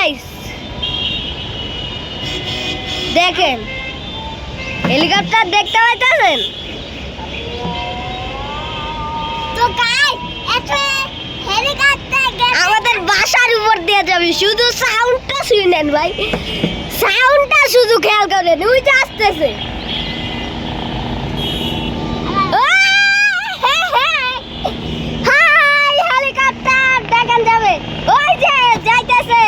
guys দেখেন helicopter দেখতে পাইতেছেন তো গাইস এটা হেলিকপ্টার আমাদের বাসার উপর দিয়ে যাবে শুধু সাউন্ডটা শুনেন ভাই সাউন্ডটা শুধু খেয়াল করেন ওই যে আসতেছে হাই হেলিকপ্টার দেখেন যাবে ওই যে যাইতেছে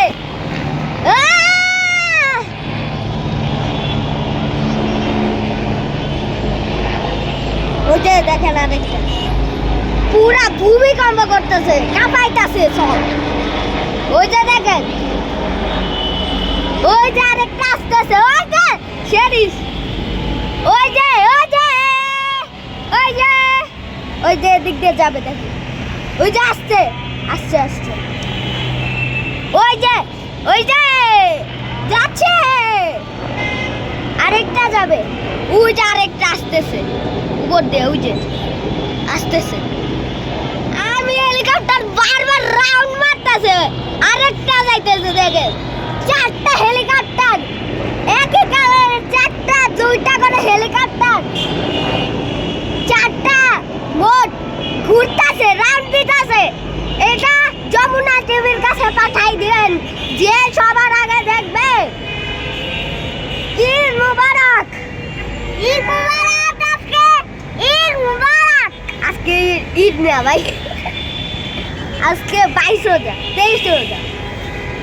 ওই যে দেখেন আরেকটা পুরা ভূমিকম্প করতেছে কাঁপাইতেছে সব ওই যে দেখেন ওই যে আরেকটা আসতেছে ওই যে শেরিস ওই যে ওই যে এদিক দিয়ে যাবে দেখেন ওই যে আসছে আসছে আসছে ওই যে যাচ্ছে আরেকটা যাবে ওই যে আরেকটা আসতেছে উপর দিয়ে ওই যে আসতেছে আমি হেলিকপ্টার বারবার রাউন্ড মারতেছে আরেকটা যাইতেছে দেখেন চারটা হেলিকপ্টার একই কালারের চারটা দুইটা করে হেলিকপ্টার চারটা মোট ঘুরতেছে রাউন্ড দিতেছে এটা যমুনা টিভির কাছে পাঠাই দিবেন যে সবার আগে দেখবে ঈদ মুবারক ঈদ মুবারক আজকে ঈদ মুবারক আজকে ঈদ না ভাই আজকে 22 রোজা 23 রোজা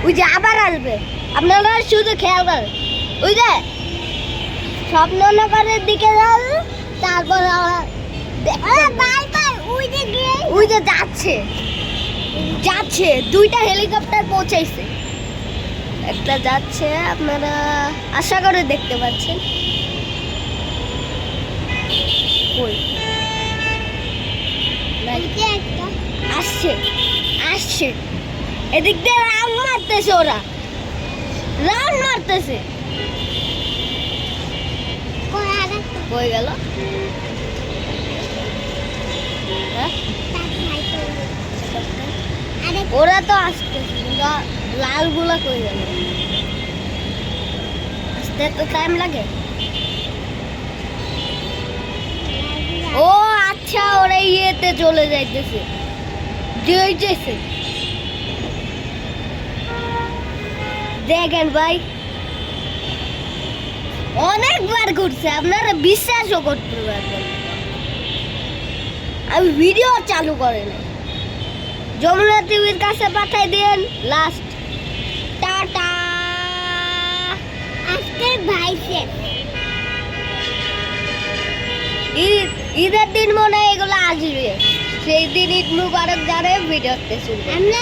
ওই যে আবার আসবে আপনারা শুধু খেয়াল করেন ওই যে স্বপ্ননগরের দিকে যান তারপর বারবার ওই যে যাচ্ছে দুইটা হেলিকপ্টার পৌঁছাইছে একটা যাচ্ছে আপনারা আশা করে দেখতে পাচ্ছেন কই একটা আসছে এদিক দিয়ে রাউন্ড মারতেছে ওরা রাউন্ড মারতেছে কই গেল ওরা তো আসতেছে লাল গুলা কই গেল আসতে তো টাইম লাগে ও আচ্ছা ওরা ইয়েতে চলে যাইতেছে যাইতেছে দেখেন ভাই অনেকবার ঘুরছে আপনারা বিশ্বাসও করতে পারবেন আমি ভিডিও চালু করে নাই যমুনা টিভির কাছে পাঠাই দেন লাস্ট টাটা আজকে ভাইসে ঈদের দিন মনে হয় এগুলো আসবে সেই দিন ঈদ মুবারক জানে ভিডিওতে শুনবে আমরা